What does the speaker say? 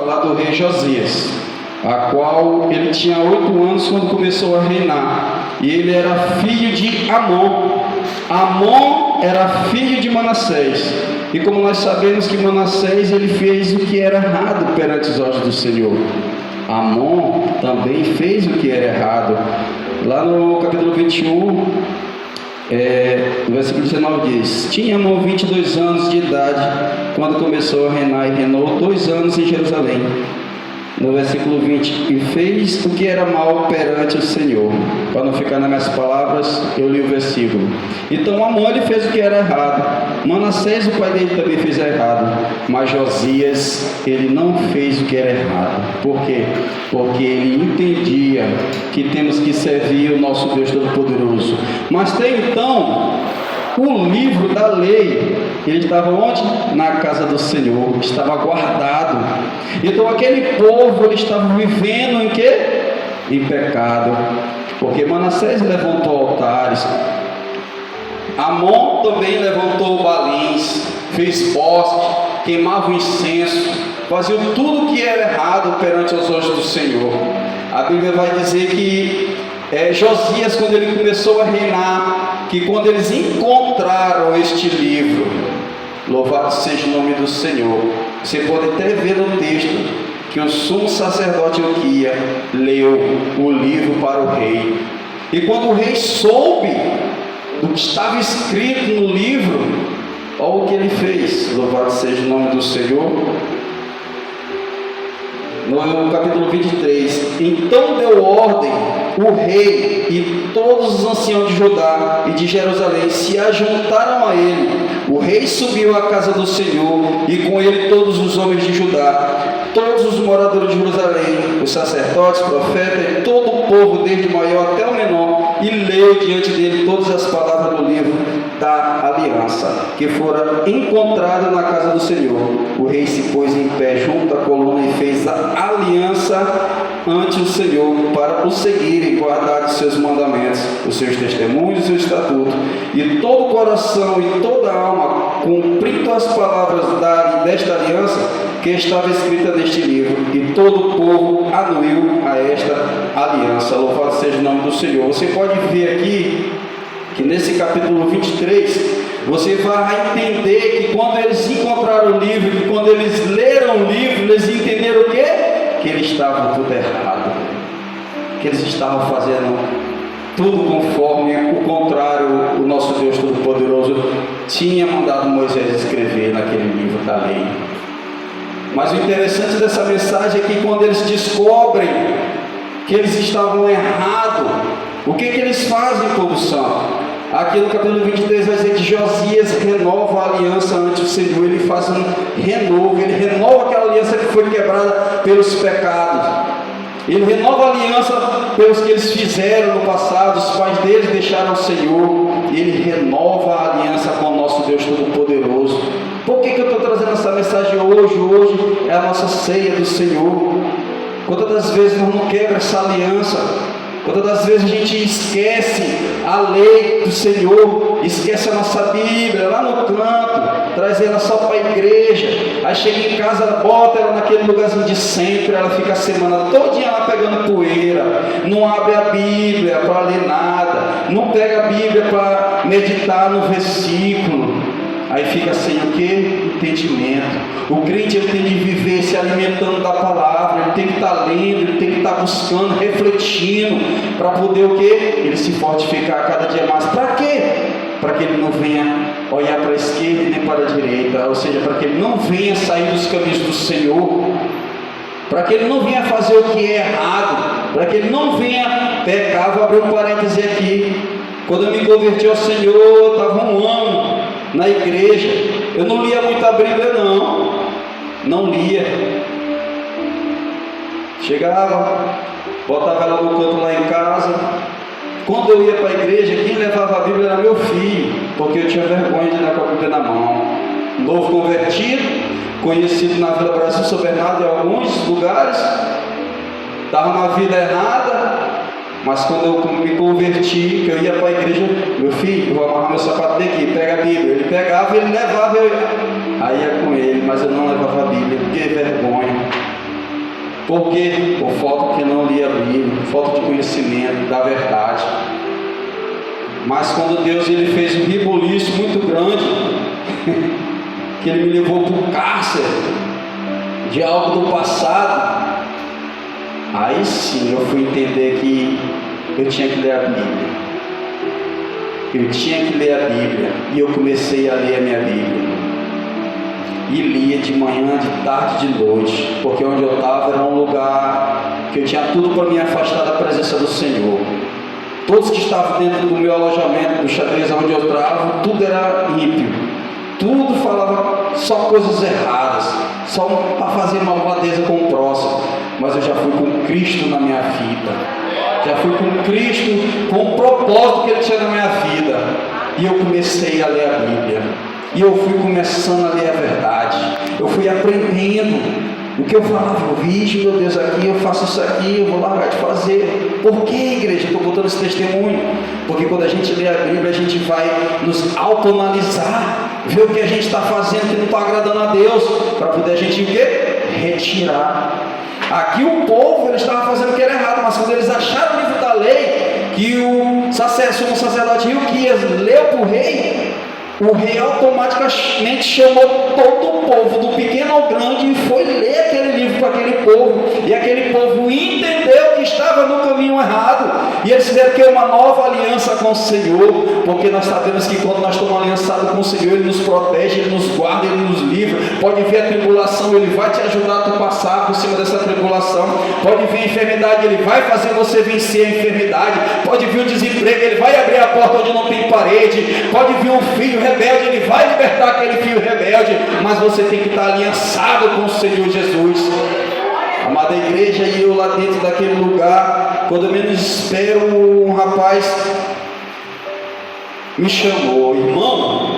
falar do rei Josias, a qual ele tinha 8 anos quando começou a reinar, e ele era filho de Amon. Amon era filho de Manassés, e como nós sabemos que Manassés ele fez o que era errado perante os olhos do Senhor, Amon também fez o que era errado. Lá no capítulo 21, no versículo 19 diz: tinha Amon 22 anos de idade quando começou a reinar, e reinou 2 anos em Jerusalém. No versículo 20, e fez o que era mal perante o Senhor. Para não ficar nas minhas palavras, eu li o versículo. Então Amon ele fez o que era errado, Manassés o pai dele também fez errado, mas Josias ele não fez o que era errado. Por quê? Porque ele entendia que temos que servir o nosso Deus Todo-Poderoso. Mas tem então o livro da lei, ele estava onde? Na casa do Senhor, estava guardado. Então aquele povo, ele estava vivendo em quê? Em pecado, porque Manassés levantou altares, Amon também levantou balins, fez bosque, queimava o incenso, fazia tudo o que era errado perante os olhos do Senhor. A Bíblia vai dizer que Josias, quando ele começou a reinar, que quando eles encontraram este livro, louvado seja o nome do Senhor, você pode até ver no texto que o sumo sacerdote Ilquia leu o livro para o rei, e quando o rei soube do que estava escrito no livro, olha o que ele fez, louvado seja o nome do Senhor. No capítulo 23, então deu ordem o rei e todos os anciãos de Judá e de Jerusalém se ajuntaram a ele. O rei subiu à casa do Senhor, e com ele todos os homens de Judá, todos os moradores de Jerusalém, os sacerdotes, profetas e todo o povo, desde o maior até o menor, e leu diante dele todas as palavras do livro da aliança, que fora encontrada na casa do Senhor. O rei se pôs em pé junto à coluna e fez a aliança ante o Senhor, para o seguir e guardar os seus mandamentos, os seus testemunhos, os seus estatutos, e todo o coração e toda a alma, cumprindo as palavras desta aliança que estava escrita neste livro, e todo o povo anuiu a esta aliança. Louvado seja o nome do Senhor. Você pode ver aqui que nesse capítulo 23, você vai entender que quando eles encontraram o livro, que quando eles leram o livro, eles entenderam o quê? Que eles estavam tudo errado, que eles estavam fazendo tudo conforme o contrário, o nosso Deus Todo-Poderoso tinha mandado Moisés escrever naquele livro da lei. Mas o interessante dessa mensagem é que quando eles descobrem que eles estavam errados, o que eles fazem, povo santo? Aqui no capítulo 23 vai dizer que Josias renova a aliança ante o Senhor. Ele faz um renovo, ele renova aquela aliança que foi quebrada pelos pecados, ele renova a aliança pelos que eles fizeram no passado, os pais deles deixaram o Senhor, e ele renova a aliança com o nosso Deus Todo-Poderoso. Por que eu estou trazendo essa mensagem hoje? Hoje é a nossa ceia do Senhor. Quantas das vezes nós não quebramos essa aliança? Quantas das vezes a gente esquece a lei do Senhor, esquece a nossa Bíblia lá no canto, traz ela só para a igreja, aí chega em casa, bota ela naquele lugarzinho de sempre, ela fica a semana todinha lá pegando poeira, não abre a Bíblia para ler nada, não pega a Bíblia para meditar no versículo, aí fica sem o que? Entendimento. O crente ele tem de viver se alimentando da palavra, ele tem que estar lendo, ele tem que estar buscando, refletindo, para poder o quê? Ele se fortificar cada dia mais. Para quê? Para que ele não venha olhar para a esquerda e nem para a direita, ou seja, para que ele não venha sair dos caminhos do Senhor, para que ele não venha fazer o que é errado, para que ele não venha pecar. Vou abrir um parêntese aqui. Quando eu me converti ao Senhor, eu estava um ano na igreja, eu não lia muita Bíblia não lia, chegava, botava ela no canto lá em casa. Quando eu ia para a igreja, quem levava a Bíblia era meu filho, porque eu tinha vergonha de dar com a Bíblia na mão. Novo convertido, conhecido na Vila Brasil, São Bernardo, em alguns lugares, estava na vida errada. Mas quando eu me converti, que eu ia para a igreja, meu filho, eu vou amarrar meu sapato daqui, pega a Bíblia. Ele pegava, ele levava, aí ia com ele, mas eu não levava a Bíblia, porque vergonha. Por quê? Por falta que não lia a Bíblia, por falta de conhecimento da verdade. Mas quando Deus ele fez um reboliço muito grande, que Ele me levou para o cárcere de algo do passado, aí sim eu fui entender que eu tinha que ler a Bíblia. Eu tinha que ler a Bíblia. E eu comecei a ler a minha Bíblia. E lia de manhã, de tarde, de noite. Porque onde eu estava era um lugar que eu tinha tudo para me afastar da presença do Senhor. Todos que estavam dentro do meu alojamento, do xadrez onde eu estava, tudo era ímpio. Tudo falava só coisas erradas, só para fazer malvadeza com o próximo. Mas eu já fui com Cristo na minha vida. Já fui com Cristo, com o propósito que Ele tinha na minha vida. E eu comecei a ler a Bíblia. E eu fui começando a ler a verdade. Eu fui aprendendo. O que eu falava, eu vi, meu Deus, aqui eu faço isso aqui, eu vou largar de fazer. Por que, igreja? Estou botando esse testemunho. Porque quando a gente lê a Bíblia, a gente vai nos autoanalisar, ver o que a gente está fazendo que não está agradando a Deus, para poder a gente o quê? Retirar. Aqui o povo, eles estavam fazendo o que era errado, mas quando eles acharam o livro da lei, que o sumo sacerdote Hilquias leu para o rei automaticamente chamou todo o povo, do pequeno ao grande, e foi ler aquele livro para aquele povo, e aquele povo entendeu que estava no caminho errado, e eles fizeram que uma nova aliança com o Senhor, porque nós sabemos que quando nós estamos aliançados com o Senhor, Ele nos protege, Ele nos guarda, Ele nos livra. Pode vir a tribulação, Ele vai te ajudar a tu passar por cima dessa tribulação. Pode vir a enfermidade, Ele vai fazer você vencer a enfermidade. Pode vir o desemprego, Ele vai abrir a porta onde não tem parede. Pode vir um filho rebelde, Ele vai libertar aquele filho rebelde, mas você tem que estar aliançado com o Senhor Jesus. Amada igreja, e eu lá dentro daquele lugar, quando eu menos espero, um rapaz me chamou: irmão,